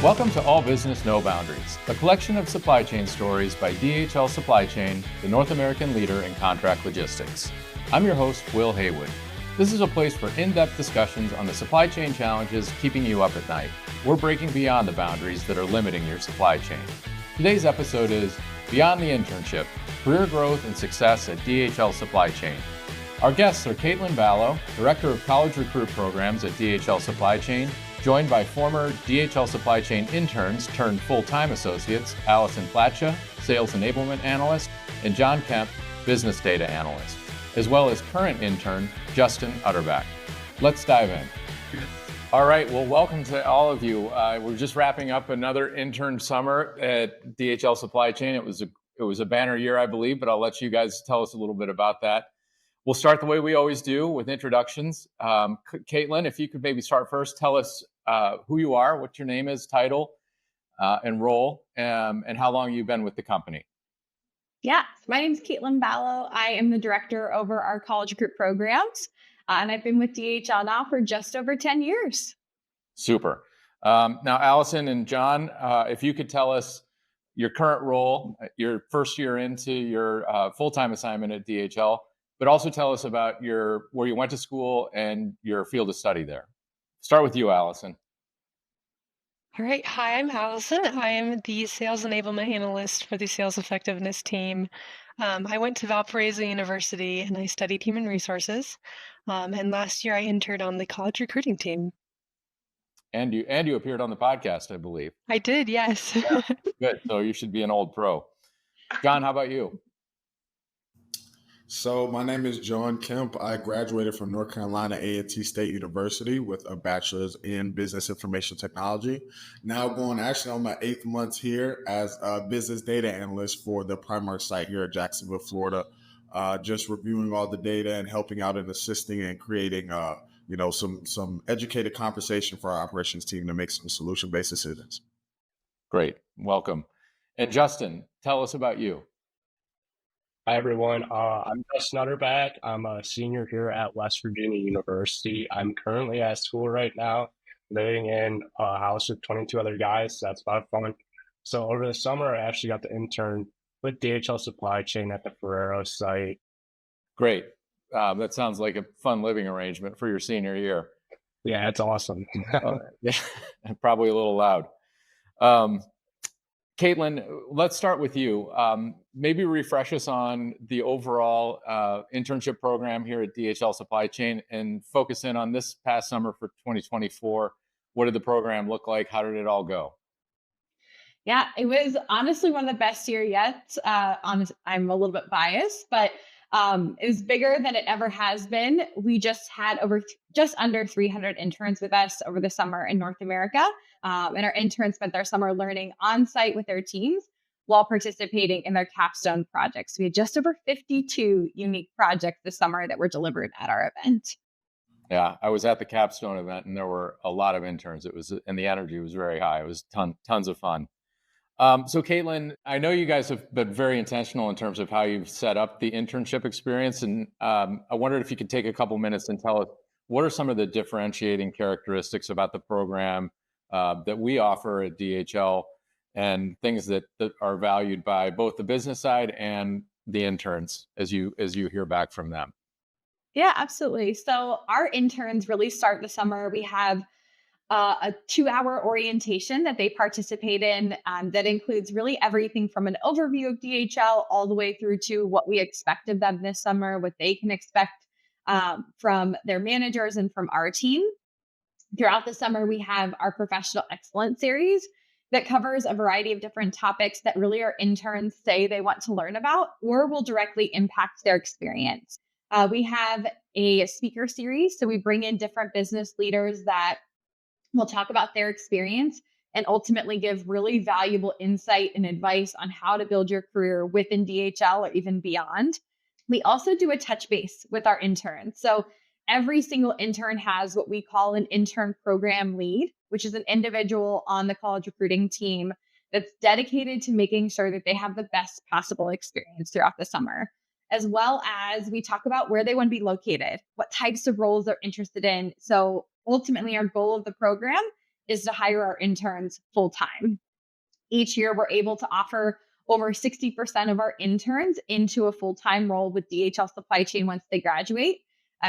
Welcome to All Business No Boundaries, a collection of supply chain stories by DHL Supply Chain, the North American leader in contract logistics. I'm your host, Will Haywood. This is a place for in-depth discussions on the supply chain challenges keeping you up at night. We're breaking beyond the boundaries that are limiting your supply chain. Today's episode is Beyond the Internship, Career Growth and Success at DHL Supply Chain. Our guests are Caitlin Ballow, Director of College Recruit Programs at DHL Supply Chain, joined by former DHL Supply Chain interns turned full-time associates, Allison Plachta, Sales Enablement Analyst, and John Kemp, Business Data Analyst, as well as current intern, Justin Utterback. Let's dive in. All right, well, welcome to all of you. We're just wrapping up another intern summer at DHL Supply Chain. It was a banner year, I believe, but I'll let you guys tell us a little bit about that. We'll start the way we always do with introductions. Caitlin, if you could maybe start first, tell us who you are, what your name is, title, and role, and how long you've been with the company. Yeah, my name is Caitlin Ballow. I am the director over our college recruit programs, and I've been with DHL now for just over 10 years. Super. Now, Allison and John, if you could tell us your current role, your first year into your full-time assignment at DHL, but also tell us about where you went to school and your field of study there. Start with you, Allison. All right. Hi, I'm Allison. I am the Sales Enablement Analyst for the Sales Effectiveness team. I went to Valparaiso University and I studied human resources. And last year I interned on the college recruiting team. And you appeared on the podcast, I believe. I did, yes. Yeah, good. So you should be an old pro. John, how about you? So my name is John Kemp. I graduated from North Carolina A&T State University with a bachelor's in business information technology. Now going actually on my 8th month here as a business data analyst for the Primark site here at Jacksonville, Florida. Just reviewing all the data and helping out and assisting and creating some educated conversation for our operations team to make some solution-based decisions. Great. Welcome. And Justin, tell us about you. Hi, everyone. I'm Justin Utterback. I'm a senior here at West Virginia University. I'm currently at school right now, living in a house with 22 other guys. So that's a lot of fun. So over the summer, I actually got to intern with DHL Supply Chain at the Ferrero site. Great. That sounds like a fun living arrangement for your senior year. Yeah, it's awesome. Yeah, probably a little loud. Caitlin, let's start with you. Maybe refresh us on the overall internship program here at DHL Supply Chain and focus in on this past summer for 2024. What did the program look like? How did it all go? Yeah, it was honestly one of the best year yet. I'm a little bit biased, but it was bigger than it ever has been. We just had just under 300 interns with us over the summer in North America. And our interns spent their summer learning on site with their teams while participating in their Capstone projects. We had just over 52 unique projects this summer that were delivered at our event. Yeah, I was at the Capstone event and there were a lot of interns. And the energy was very high. It was tons of fun. So Caitlin, I know you guys have been very intentional in terms of how you've set up the internship experience. And I wondered if you could take a couple minutes and tell us what are some of the differentiating characteristics about the program that we offer at DHL and things that are valued by both the business side and the interns as you hear back from them. Yeah, absolutely. So our interns really start the summer. We have a 2-hour orientation that they participate in that includes really everything from an overview of DHL all the way through to what we expect of them this summer, what they can expect from their managers and from our team. Throughout the summer, we have our Professional Excellence series that covers a variety of different topics that really our interns say they want to learn about or will directly impact their experience. We have a speaker series, so we bring in different business leaders that will talk about their experience and ultimately give really valuable insight and advice on how to build your career within DHL or even beyond. We also do a touch base with our interns. So every single intern has what we call an intern program lead, which is an individual on the college recruiting team that's dedicated to making sure that they have the best possible experience throughout the summer, as well as we talk about where they want to be located, what types of roles they're interested in. So ultimately, our goal of the program is to hire our interns full time. Each year, we're able to offer over 60% of our interns into a full-time role with DHL Supply Chain once they graduate.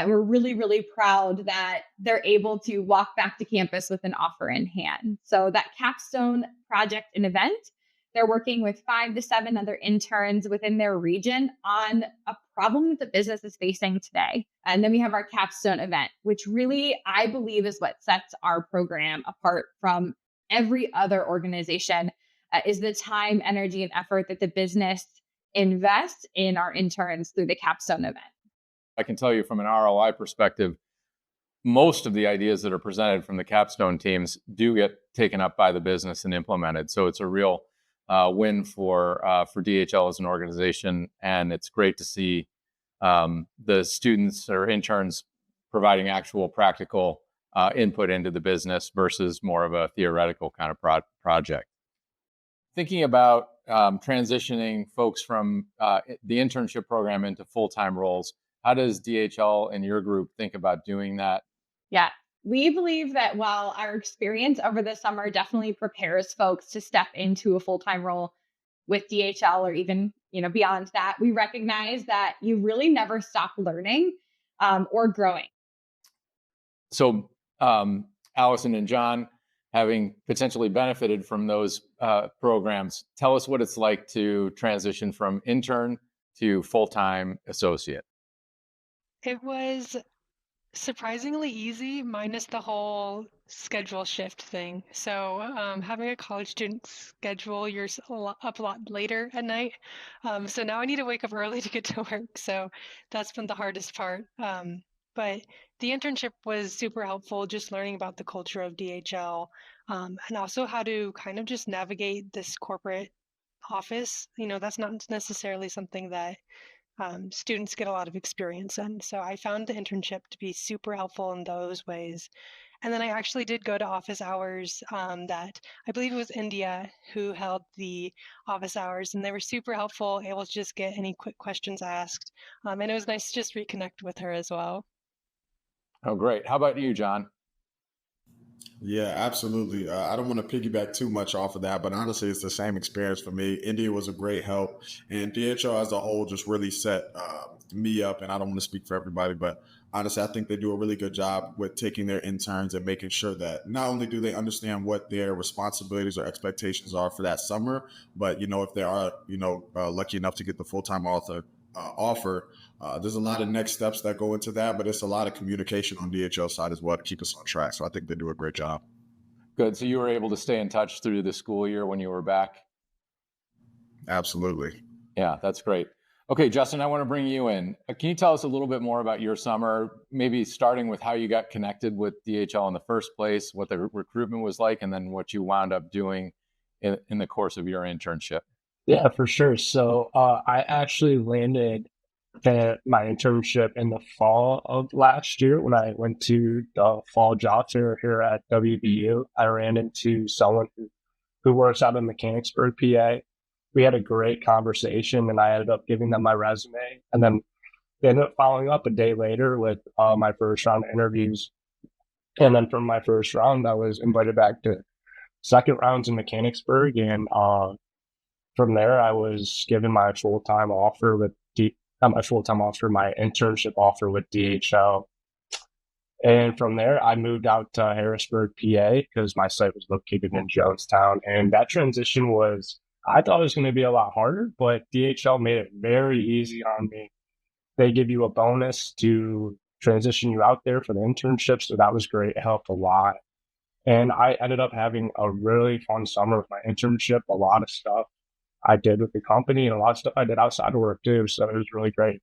We're really, really proud that they're able to walk back to campus with an offer in hand. So that Capstone project and event, they're working with 5 to 7 other interns within their region on a problem that the business is facing today. And then we have our Capstone event, which really, I believe, is what sets our program apart from every other organization, is the time, energy, and effort that the business invests in our interns through the Capstone event. I can tell you from an ROI perspective, most of the ideas that are presented from the Capstone teams do get taken up by the business and implemented. So it's a real win for DHL as an organization, and it's great to see the students or interns providing actual practical input into the business versus more of a theoretical kind of project. Thinking about transitioning folks from the internship program into full-time roles, how does DHL and your group think about doing that? Yeah, we believe that while our experience over the summer definitely prepares folks to step into a full-time role with DHL or even beyond that, we recognize that you really never stop learning or growing. So Allison and John, having potentially benefited from those programs, tell us what it's like to transition from intern to full-time associate. It was surprisingly easy, minus the whole schedule shift thing. So having a college student schedule, you're up a lot later at night. So now I need to wake up early to get to work. So that's been the hardest part. But the internship was super helpful, just learning about the culture of DHL, and also how to kind of just navigate this corporate office. That's not necessarily something that students get a lot of experience in. So I found the internship to be super helpful in those ways. And then I actually did go to office hours that I believe it was India who held the office hours, and they were super helpful, able to just get any quick questions asked. And it was nice to just reconnect with her as well. Oh, great. How about you, John? Yeah, absolutely. I don't want to piggyback too much off of that, but honestly, it's the same experience for me. India was a great help, and DHL as a whole just really set me up. And I don't want to speak for everybody, but honestly, I think they do a really good job with taking their interns and making sure that not only do they understand what their responsibilities or expectations are for that summer, but if they are lucky enough to get the full-time offer, there's a lot of next steps that go into that, but it's a lot of communication on DHL side as well to keep us on track. So I think they do a great job. Good. So you were able to stay in touch through the school year when you were back? Absolutely. Yeah, that's great. Okay, Justin, I want to bring you in. Can you tell us a little bit more about your summer, maybe starting with how you got connected with DHL in the first place, what the recruitment was like, and then what you wound up doing in the course of your internship? Yeah, for sure. So I actually landed my internship in the fall of last year when I went to the fall job fair here at WVU. I ran into someone who works out in Mechanicsburg, PA. We had a great conversation, and I ended up giving them my resume. And then they ended up following up a day later with my first round of interviews. And then from my first round, I was invited back to second rounds in Mechanicsburg. And from there, I was given my full-time offer with my internship offer with DHL. And from there, I moved out to Harrisburg, PA, because my site was located in Jonestown. And that transition I thought it was going to be a lot harder, but DHL made it very easy on me. They give you a bonus to transition you out there for the internship. So that was great. It helped a lot. And I ended up having a really fun summer with my internship, a lot of stuff I did with the company and a lot of stuff I did outside of work too. So it was really great.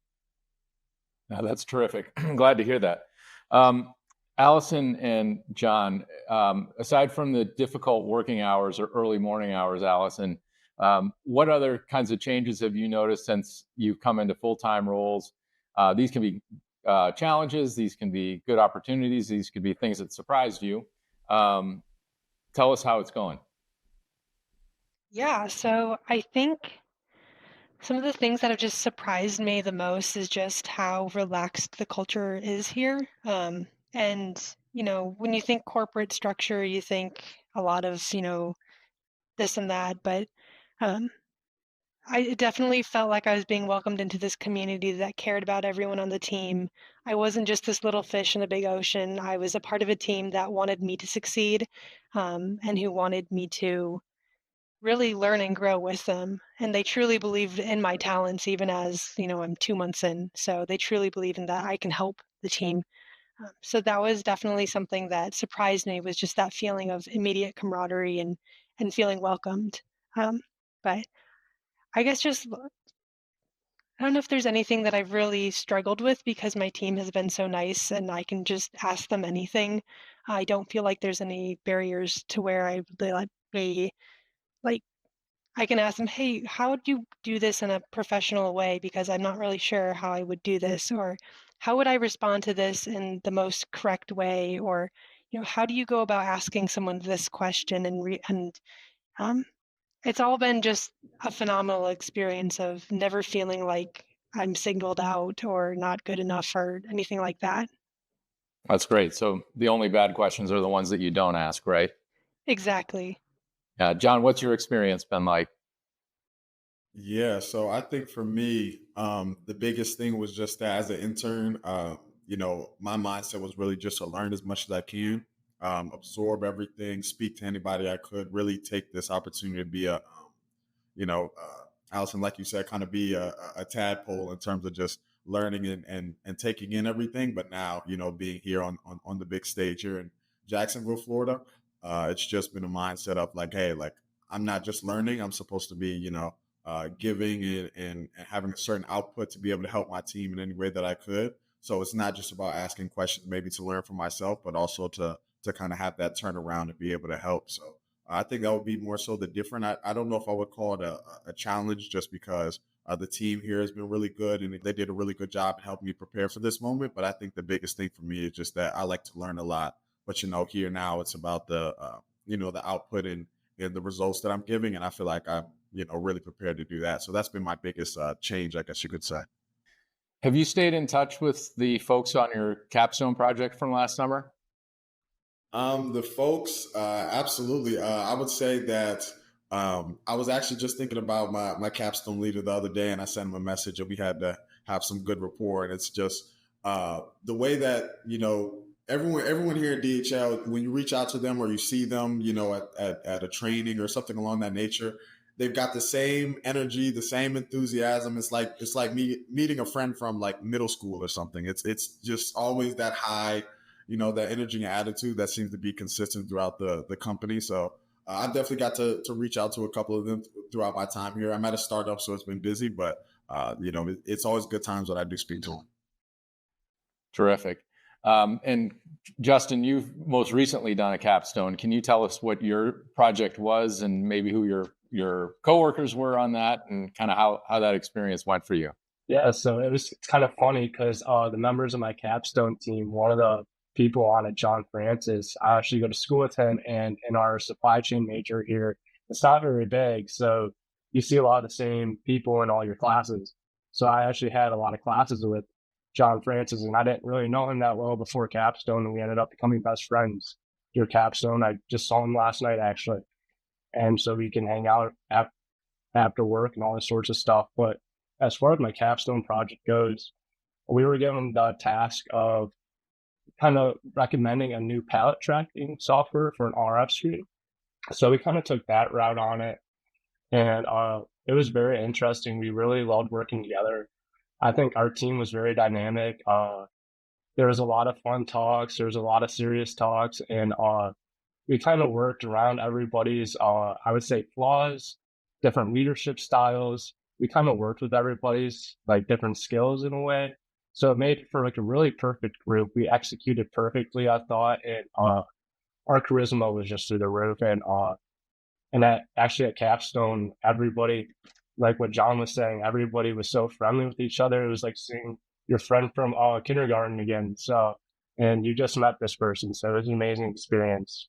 Yeah, that's terrific. I'm glad to hear that. Allison and John, aside from the difficult working hours or early morning hours, Allison, what other kinds of changes have you noticed since you've come into full-time roles? These can be challenges. These can be good opportunities. These could be things that surprised you. Tell us how it's going. Yeah, so I think some of the things that have just surprised me the most is just how relaxed the culture is here. And when you think corporate structure, you think a lot of, this and that, but um, I definitely felt like I was being welcomed into this community that cared about everyone on the team. I wasn't just this little fish in a big ocean. I was a part of a team that wanted me to succeed, and who wanted me to really learn and grow with them. And they truly believed in my talents, even as, I'm 2 months in. So they truly believe in that I can help the team. So that was definitely something that surprised me, was just that feeling of immediate camaraderie and feeling welcomed. Um, but I guess just I don't know if there's anything that I've really struggled with, because my team has been so nice and I can just ask them anything. I don't feel like there's any barriers to where they let me, like, I can ask them, hey, how would you do this in a professional way? Because I'm not really sure how I would do this, or how would I respond to this in the most correct way? Or, how do you go about asking someone this question? Um, it's all been just a phenomenal experience of never feeling like I'm singled out or not good enough or anything like that. That's great. So the only bad questions are the ones that you don't ask, right? Exactly. John, what's your experience been like? Yeah, so I think for me, the biggest thing was just that as an intern, my mindset was really just to learn as much as I can, absorb everything, speak to anybody I could, really take this opportunity to be Allison, like you said, kind of be a tadpole in terms of just learning and taking in everything. But now, being here on the big stage here in Jacksonville, Florida, it's just been a mindset of like, hey, like I'm not just learning, I'm supposed to be, giving it and having a certain output to be able to help my team in any way that I could. So it's not just about asking questions, maybe to learn for myself, but also to kind of have that turnaround and be able to help. So I think that would be more so the different. I don't know if I would call it a challenge, just because the team here has been really good and they did a really good job in helping me prepare for this moment. But I think the biggest thing for me is just that I like to learn a lot. But here now it's about the output and the results that I'm giving, and I feel like I'm really prepared to do that. So that's been my biggest change, I guess you could say. Have you stayed in touch with the folks on your Capstone project from last summer? The folks, absolutely. I would say that I was actually just thinking about my capstone leader the other day, and I sent him a message, and we had to have some good rapport. And it's just the way that everyone here at DHL, when you reach out to them or you see them, at a training or something along that nature, they've got the same energy, the same enthusiasm. It's like meeting a friend from like middle school or something. It's just always that high, that energy and attitude that seems to be consistent throughout the company. So I've definitely got to reach out to a couple of them throughout my time here. I'm at a startup, so it's been busy, but it's always good times when I do speak to them. Terrific. And Justin, you've most recently done a capstone. Can you tell us what your project was and maybe who your coworkers were on that, and kind of how that experience went for you? Yeah, so it's kind of funny because the members of my capstone team, one of the people on it, John Francis, I actually go to school with him, and in our supply chain major here, it's not very big, so you see a lot of the same people in all your classes. So I actually had a lot of classes with John Francis, and I didn't really know him that well before capstone, and we ended up becoming best friends through capstone. I just saw him last night actually, and so we can hang out after work and all this sorts of stuff. But as far as my capstone project goes, we were given the task of kind of recommending a new pallet tracking software for an RF stream. So we kind of took that route on it, and it was very interesting. We really loved working together. I think our team was very dynamic. There was a lot of fun talks. There was a lot of serious talks, and we kind of worked around everybody's, I would say, flaws, different leadership styles. We kind of worked with everybody's like different skills in a way. So it made for like a really perfect group. We executed perfectly, I thought, and our charisma was just through the roof. And actually at Capstone, everybody, like what John was saying, everybody was so friendly with each other. It was like seeing your friend from kindergarten again. So, and you just met this person. So it was an amazing experience.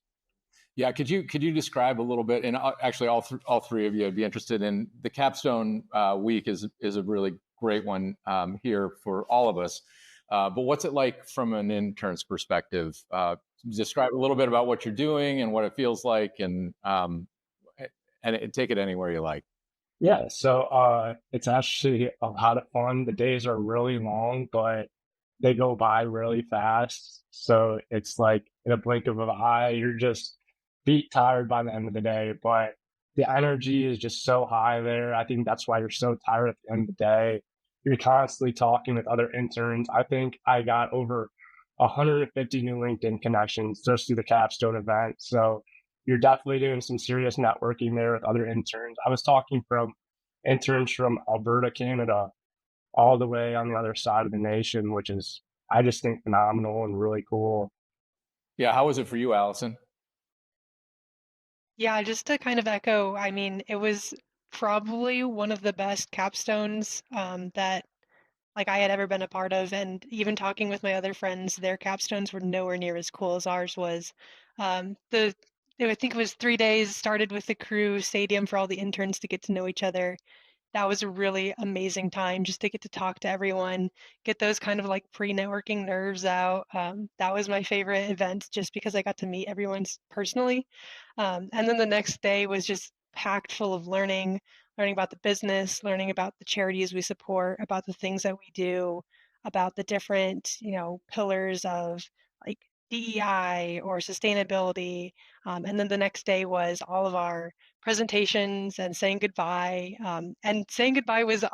Yeah, could you describe a little bit? And actually, all three of you, I'd be interested in. The Capstone week is a really great one here for all of us. But what's it like from an intern's perspective? Describe a little bit about what you're doing and what it feels like, and take it anywhere you like. Yeah, so it's actually a lot of fun. The days are really long, but they go by really fast. So it's like in a blink of an eye, you're just beat tired by the end of the day. But the energy is just so high there. I think that's why you're so tired at the end of the day. You're constantly talking with other interns. I think I got over 150 new LinkedIn connections just through the Capstone event. So you're definitely doing some serious networking there with other interns. I was talking from interns from Alberta, Canada, all the way on the other side of the nation, which is, I just think, phenomenal and really cool. Yeah, how was it for you, Allison? Yeah, just to kind of echo, I mean, it was probably one of the best capstones that like I had ever been a part of, and even talking with my other friends, their capstones were nowhere near as cool as ours was. The I think it was 3 days, started with the crew stadium for all the interns to get to know each other. That was a really amazing time just to get to talk to everyone, get those kind of like pre-networking nerves out. That was my favorite event just because I got to meet everyone personally. And then the next day was just packed full of learning about the business, learning about the charities we support, about the things that we do, about the different, pillars of like DEI or sustainability. And then the next day was all of our presentations and saying goodbye. And saying goodbye was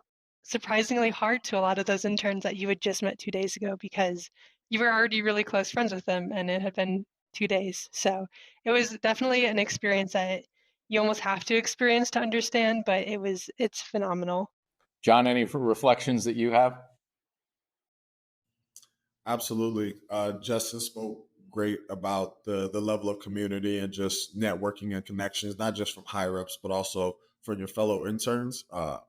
surprisingly hard to a lot of those interns that you had just met 2 days ago because you were already really close friends with them and it had been 2 days. So it was definitely an experience that you almost have to experience to understand, but it's phenomenal. John, any reflections that you have? Absolutely. Justin spoke great about the level of community and just networking and connections, not just from higher ups, but also from your fellow interns.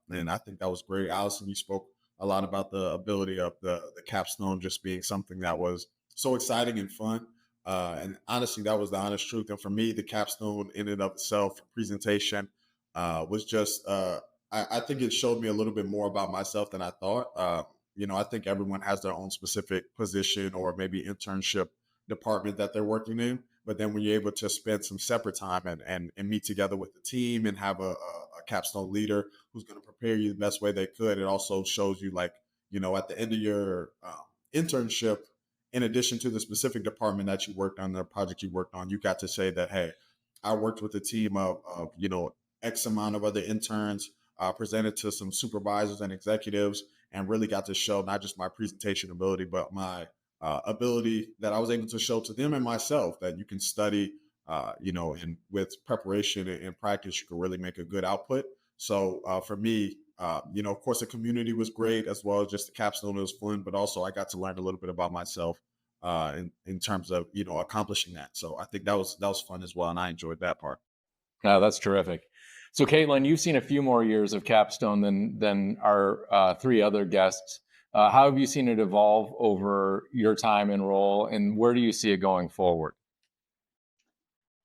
And I think that was great. Allison, you spoke a lot about the ability of the capstone just being something that was so exciting and fun. And honestly, that was the honest truth. And for me, the capstone in and of itself, presentation, was just, I think it showed me a little bit more about myself than I thought. I think everyone has their own specific position or maybe internship department that they're working in. But then when you're able to spend some separate time and meet together with the team and have a capstone leader who's going to prepare you the best way they could, it also shows you like, at the end of your internship, in addition to the specific department that you worked on, the project you worked on, you got to say that, hey, I worked with a team of X amount of other interns, presented to some supervisors and executives, and really got to show not just my presentation ability, but my ability that I was able to show to them and myself that you can study, and with preparation and practice, you can really make a good output. So for me, of course, the community was great as well as just the capstone was fun, but also I got to learn a little bit about myself in terms of accomplishing that. So I think that was fun as well, and I enjoyed that part. No, that's terrific. So, Caitlin, you've seen a few more years of Capstone than our three other guests. How have you seen it evolve over your time and role, and where do you see it going forward?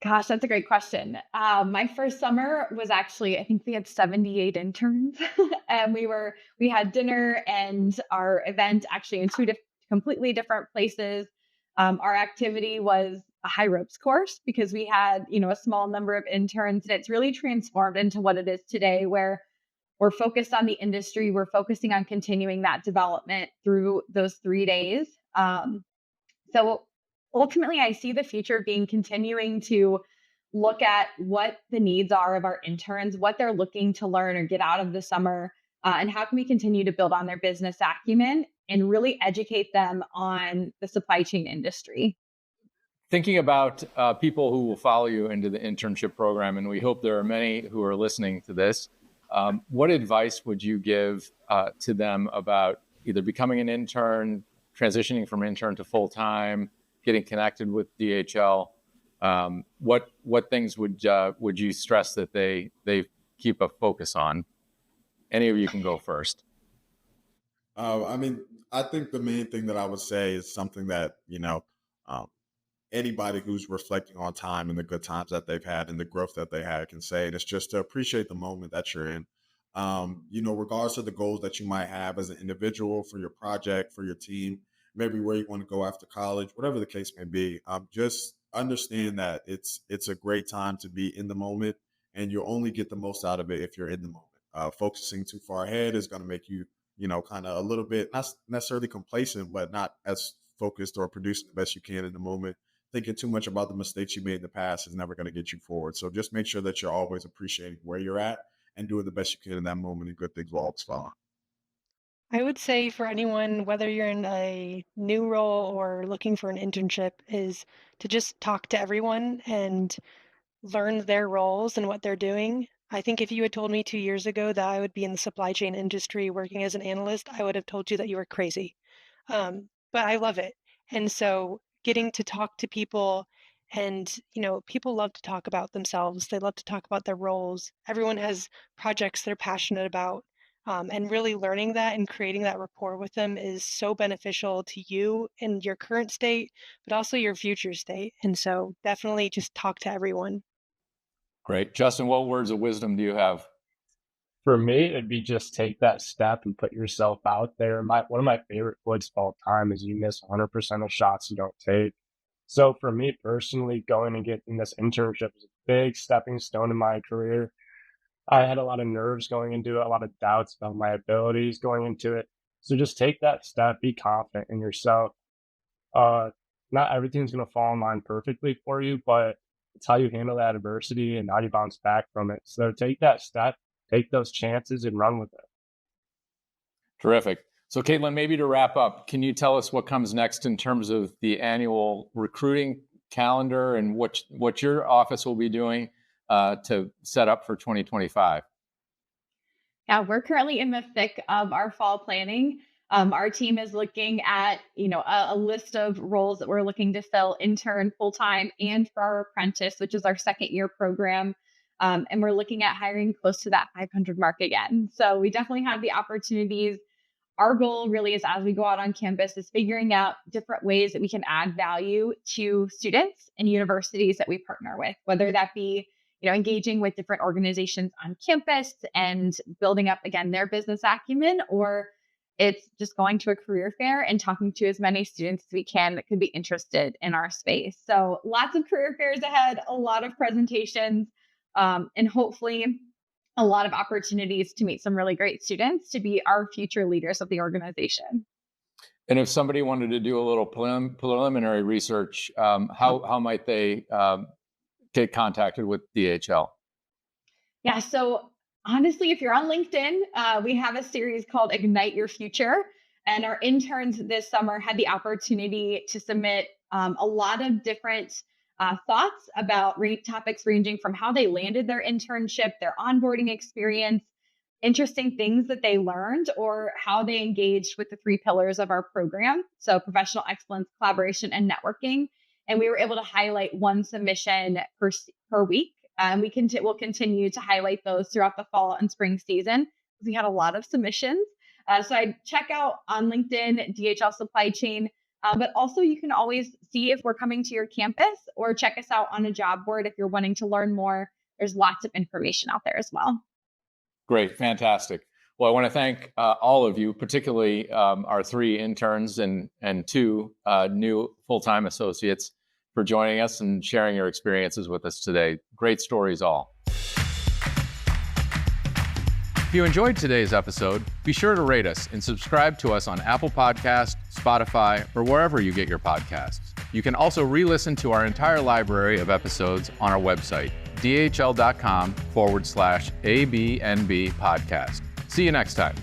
Gosh, that's a great question. My first summer was actually, I think we had 78 interns, and we had dinner and our event actually in two completely different places. Our activity was a high ropes course because we had, a small number of interns, and it's really transformed into what it is today, where we're focused on the industry. We're focusing on continuing that development through those 3 days. So ultimately, I see the future being continuing to look at what the needs are of our interns, what they're looking to learn or get out of the summer, and how can we continue to build on their business acumen and really educate them on the supply chain industry. Thinking about people who will follow you into the internship program, and we hope there are many who are listening to this, what advice would you give to them about either becoming an intern, transitioning from intern to full time, getting connected with DHL? What things would you stress that they keep a focus on? Any of you can go first. I think the main thing that I would say is something that um, anybody who's reflecting on time and the good times that they've had and the growth that they had can say, and it's just to appreciate the moment that you're in. Regardless of the goals that you might have as an individual for your project, for your team, maybe where you want to go after college, whatever the case may be. Just understand that it's a great time to be in the moment, and you'll only get the most out of it if you're in the moment. Focusing too far ahead is going to make you, kind of a little bit, not necessarily complacent, but not as focused or producing the best you can in the moment. Thinking too much about the mistakes you made in the past is never going to get you forward. So just make sure that you're always appreciating where you're at and doing the best you can in that moment, and good things will always follow. I would say for anyone, whether you're in a new role or looking for an internship, is to just talk to everyone and learn their roles and what they're doing. I think if you had told me 2 years ago that I would be in the supply chain industry working as an analyst, I would have told you that you were crazy. But I love it. And so getting to talk to people and, people love to talk about themselves. They love to talk about their roles. Everyone has projects they're passionate about. And really learning that and creating that rapport with them is so beneficial to you in your current state, but also your future state. And so definitely just talk to everyone. Great. Justin, what words of wisdom do you have? For me, it'd be just take that step and put yourself out there. One of my favorite quotes of all time is, you miss 100% of shots you don't take. So for me personally, going and getting this internship was a big stepping stone in my career. I had a lot of nerves going into it, a lot of doubts about my abilities going into it. So just take that step, be confident in yourself. Not everything's going to fall in line perfectly for you, but it's how you handle that adversity and how you bounce back from it. So take that step, take those chances, and run with it. Terrific. So Caitlin, maybe to wrap up, can you tell us what comes next in terms of the annual recruiting calendar and what your office will be doing to set up for 2025? Yeah, we're currently in the thick of our fall planning. Our team is looking at, a list of roles that we're looking to fill: intern, full-time, and for our apprentice, which is our second year program. And we're looking at hiring close to that 500 mark again. So we definitely have the opportunities. Our goal really is, as we go out on campus, is figuring out different ways that we can add value to students and universities that we partner with, whether that be engaging with different organizations on campus and building up, again, their business acumen, or it's just going to a career fair and talking to as many students as we can that could be interested in our space. So lots of career fairs ahead, a lot of presentations, and hopefully a lot of opportunities to meet some really great students to be our future leaders of the organization. And if somebody wanted to do a little preliminary research, how might they get contacted with DHL? Yeah, so honestly, if you're on LinkedIn, we have a series called Ignite Your Future. And our interns this summer had the opportunity to submit a lot of different thoughts about topics ranging from how they landed their internship, their onboarding experience, interesting things that they learned, or how they engaged with the 3 pillars of our program. So professional excellence, collaboration, and networking. And we were able to highlight one submission per week. We'll continue to highlight those throughout the fall and spring season. We had a lot of submissions. So I'd check out on LinkedIn, DHL Supply Chain, but also you can always see if we're coming to your campus, or check us out on a job board if you're wanting to learn more. There's lots of information out there as well. Great. Fantastic. Well, I want to thank all of you, particularly our 3 interns and 2 new full-time associates, for joining us and sharing your experiences with us today. Great stories all. If you enjoyed today's episode, be sure to rate us and subscribe to us on Apple Podcasts, Spotify, or wherever you get your podcasts. You can also re-listen to our entire library of episodes on our website, dhl.com/ABNB podcast. See you next time.